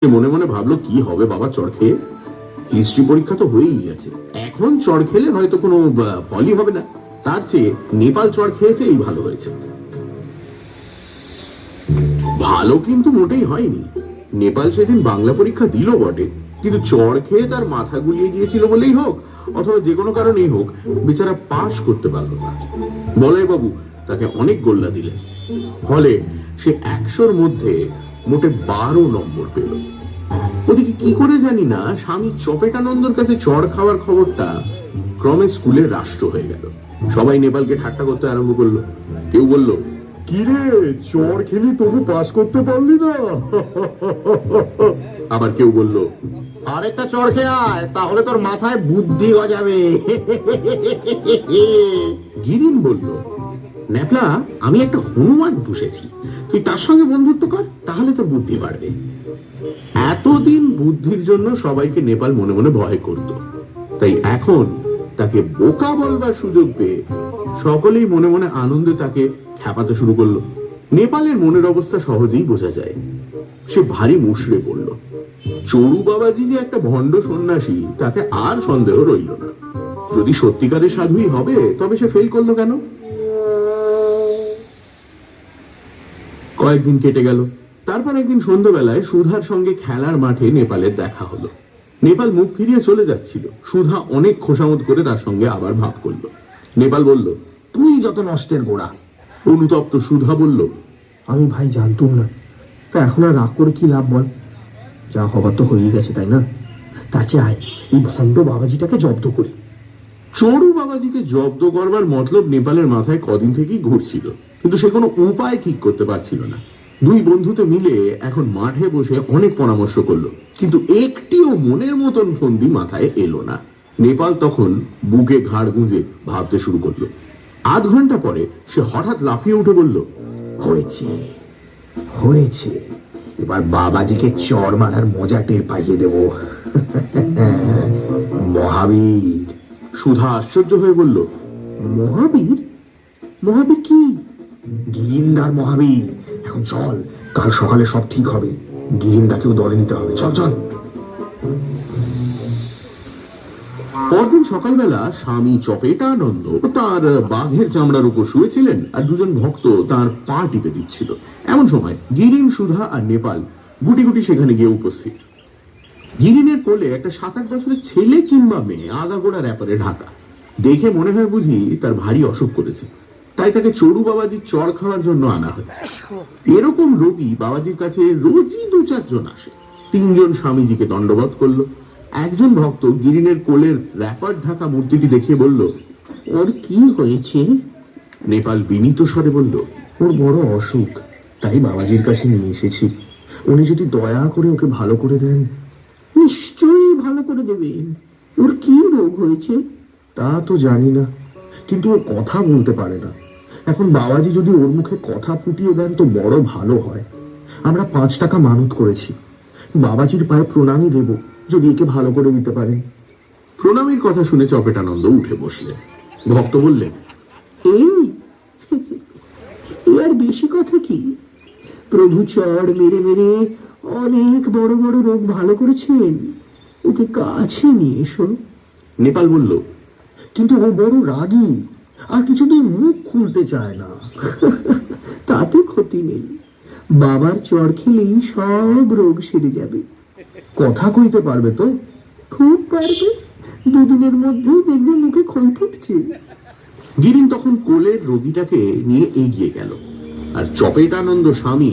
মনে মনে ভাবলো কি হবে বাবা চড় খেয়ে। হিস্ট্রি পরীক্ষা তো হয়েই গেছে, এখন চড় খেলে হয়তো কোনো ফলই হবে না, তার চেয়ে নেপাল চড় খেয়েছে এই ভালো হয়েছে। ভালো কিন্তু মোটেই হয়নি। নেপাল সেদিন বাংলা পরীক্ষা দিল বটে, কিন্তু চড় খেয়ে তার মাথা গুলিয়ে গিয়েছিল বলেই হোক অথবা যে কোনো কারণেই হোক বেচারা পাশ করতে পারল না। বলাই বাবু তাকে অনেক গোল্লা দিলেন, ফলে সে 100-র মধ্যে মোটে 12 নম্বর পেল। ওদিকে কি করে জানি না স্বামী চপেটানন্দর কাছে চড় খাওয়ার খবরটা ক্রমে স্কুলে রাষ্ট্র হয়ে গেল। সবাই নেপালকে ঠাট্টা করতে আরম্ভ করলো। কেউ বলল, কিরে চড় খেলি তবু পাস করতে পারলি না? আবার কেউ বলল, আরেকটা চড় খেয়ে আয়, তাহলে তোর মাথায় বুদ্ধি গজাবে। গিরিন বলল, ন্যাপলা আমি একটা হনুমান পুষেছি, তুই তার সঙ্গে বন্ধুত্ব কর, তাহলে তোর বুদ্ধি বাড়বে। এতদিন বুদ্ধির জন্য সবাইকে নেপাল মনে মনে ভয় করত, তাই এখন তাকে বোকা বলবার সুযোগ পেয়ে সকলেই মনে মনে আনন্দে তাকে খ্যাপাতে শুরু করলো। নেপালের মনের অবস্থা সহজেই বোঝা যায়। সে ভারী মুষড়ে পড়ল। চড়ু বাবাজি যে একটা ভণ্ড সন্ন্যাসী তাতে আর সন্দেহ রইল না। যদি সত্যিকারের সাধুই হবে তবে সে ফেল করলো কেন? কয়েকদিন কেটে গেল। তারপর একদিন সন্ধ্যাবেলায় সুধার সঙ্গে খেলার মাঠে নেপালের দেখা হলো। নেপাল মুখ ফিরিয়ে চলে যাচ্ছিল। সুধা অনেক খোসামত করে তার সঙ্গে আবার ভাব করলো। নেপাল বলল, তুই যত নষ্টের গোড়া। অনুতপ্ত সুধা বলল, আমি ভাই জানতুম না, তা এখন আর রাগ করে কি লাভ বল? যা হবার তো হয়েই গেছে, তাই না? তার চেয়ে আয় এই ভণ্ড বাবাজিটাকে জব্দ করি। চড়ু বাবাজিকে জব্দ করবার মতলব নেপালের মাথায় কদিন থেকেই ঘুরছিল, কিন্তু সে কোনো উপায় ঠিক করতে পারছিল না। দুই বন্ধুতে মিলে এখন মাঠে বসে অনেক পরামর্শ করলো, কিন্তু একটিও মনের মতন ফন্দি মাথায় এলো না। নেপাল তখন বুকে ঘাড় গুঁজে ভাবতে শুরু করলো। আধ ঘন্টা পরে সে হঠাৎ লাফিয়ে উঠে বলল, হয়েছে হয়েছে, এবার বাবাজিকে চড় মারার মজা টের পাইয়ে দেব। মহাবীর। সুধা আশ্চর্য হয়ে বলল, মহাবীর? মহাবীর কি? গিরিন্দার মহাবীর। এখন চল, কাল সকালে সব ঠিক হবে। গিরিন্দাকেও দলে নিতে হবে। চল চল। পরদিন সকালবেলা স্বামী চপেটানন্দ তার বাঘের চামড়ার উপর শুয়েছিলেন আর দুজন ভক্ত তার পা টিপে দিচ্ছিল। এমন সময় গিরিন, সুধা আর নেপাল গুটি গুটি সেখানে গিয়ে উপস্থিত। গিরিনের কোলে একটা 7-8 বছরের ছেলে কিংবা মেয়ে আগাগোড়া র্যাপারে ঢাকা। দেখে মনে হয় বুঝি তার ভারী অসুখ করেছে, তাই তাকে চড়ু বাবাজির চড় খাওয়ার জন্য আনা হয়েছে। এরকম রোগী বাবাজির কাছে রোজই 2-4 জন আসে। 3 জন স্বামীজিকে দণ্ডবত করলো। একজন ভক্ত গিরিনের কোলের র্যাপার ঢাকা মূর্তিটি দেখিয়ে বলল, ওর কি হয়েছে? নেপাল বিনীত স্বরে বলল, ওর বড় অসুখ, তাই বাবাজির কাছে নিয়ে এসেছি। উনি যদি দয়া করে ওকে ভালো করে দেন। নিশ্চয়ই ভালো করে দেবেন। ওর কি রোগ হয়েছে? তা তো জানি না, কিন্তু ও কথা বলতে পারে না। এখন বাবাজি যদি ওর মুখে কথা ফুটিয়ে দেন তো বড় ভালো হয়। আমরা 5 টাকা মানত করেছি, বাবাজির পায়ে প্রণামী দেব যদি একে ভালো করে দিতে পারেন। প্রণামীর কথা শুনে চপেটানন্দ উঠে বসলেন। ভক্ত বললেন, এই আর বেশি কথা কি? প্রভু চড় মেরে মেরে অনেক বড় বড় রোগ ভালো করেছেন, ওকে কাছে নিয়ে এসো। নেপাল বলল, কিন্তু ও বড় রাগী, আর কিছুতেই মুখ খুলতে চায় না। তাতে ক্ষতি নেই, বাবার চড় খেলেই সব রোগ সেরে যাবে। কথা কইতে পারবে তো? খুব পারবে, 2 দিনের মধ্যেই দেখবে মুখে খই ফুটছে। গিরিন তখন কোলের রোগীটাকে নিয়ে এগিয়ে গেল, আর চপেটানন্দ স্বামী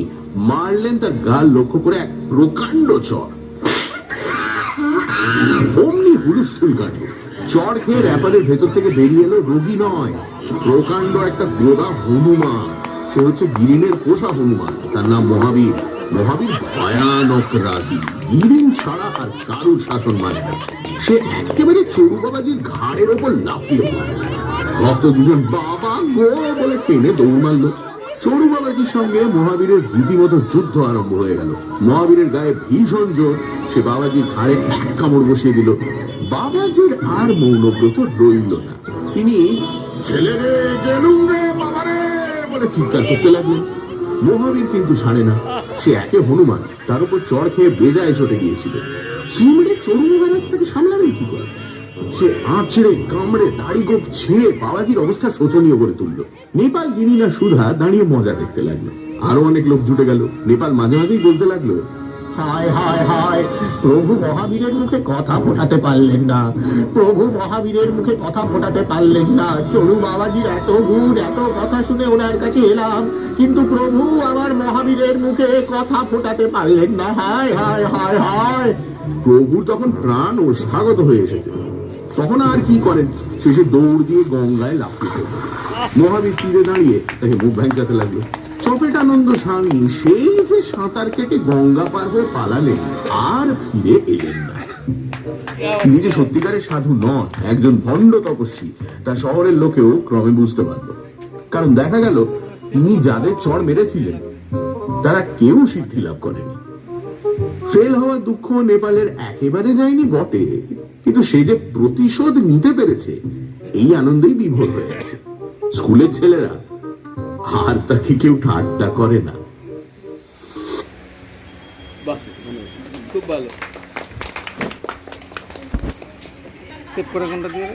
মারলেন তার গাল লক্ষ্য করে এক প্রকাণ্ড চড়। অমনি হুলস্থুল কাণ্ড। চড় খেয়ে র্যাপারের ভেতর থেকে বেরিয়ে এলো রোগী নয়, প্রকাণ্ড একটা গোদা হনুমান। সে হচ্ছে গিরিনের পোষা হনুমান, তার নাম মহাবীর। মহাবীর ভয়ানক রাগী, গিরিন ছাড়া আর কারুর শাসন মানে না। সে একেবারে চড়ু বাবাজির ঘাড়ের ওপর লাফিয়ে পড়ল। ভক্ত দুজন বাবা গো বলে টেনে দৌড় মারল। চড়ু বাবাজির সঙ্গে মহাবীরের রীতিমতো যুদ্ধ আরম্ভ হয়ে গেল। মহাবীরের গায়ে ভীষণ জোর, সে বাবাজির ঘাড়ে এক কামড় বসিয়ে দিল। বাবাজির আর মৌনব্রত রইল না, তিনি ছেলে রে গেলুম রে বাবারে বলে চিৎকার করতে লাগলেন। মহাবীর কিন্তু ছাড়ে না। সে একে হনুমান, তার উপর চড় খেয়ে বেজায় চটে গিয়েছিল। চিমড়ে চড়ু মহারাজ তাকে সামলাবেন কি করে? সে আঁচড়ে কামড়ে দাড়ি গোপ ছিঁড়ে বাবাজির অবস্থা শোচনীয় করে তুলল। নেপাল, গিরিন আর সুধা দাঁড়িয়ে মজা দেখতে লাগলো। আরো অনেক লোক জুটে গেল। নেপাল মাঝে মাঝেই বলতে লাগলো, হায় হায় হায়, প্রভু মহাবীরের মুখে কথা ফোটাতে পারলেন না, প্রভু মহাবীরের মুখে কথা ফোটাতে পারলেন না। চড়ু বাবাজির এত গুণ, এত কথা শুনে ওনার কাছে এলাম, কিন্তু প্রভু আমার মহাবীরের মুখে কথা ফোটাতে পারলেন না। হায় হায় হায় হায়। প্রভুর তখন প্রাণ ওষ্ঠাগত হয়ে এসেছে। তখন আর কি করেন, শেষে দৌড় দিয়ে গঙ্গায় লাফিয়ে পড়ল। মহাবীর তীরে দাঁড়িয়ে তাকে মুখ ভ্যাংচাতে লাগলো। চপেটানন্দ স্বামী সেই যে সাঁতার কেটে গঙ্গা পার হয়ে পালালেন, আর ফিরে এলেন না। তিনি যে সত্যিকারের সাধু নন, একজন ভণ্ড তপস্বী, তা শহরের লোকেও ক্রমে বুঝতে পারল। কারণ দেখা গেল তিনি যাদের চড় মেরেছিলেন তারা কেউ সিদ্ধি লাভ করেনি। ফেল হওয়ার দুঃখ নেপালের একেবারে যায়নি বটে, কিন্তু সে যে প্রতিশোধ নিতে পেরেছে এই আনন্দেই বিভোর হয়ে আছে। স্কুলের ছেলেরা আর তাকে কেউ ঠাট্টা করে না। বাহ, খুব ভালো। সেভ করে কোনটা দিয়ে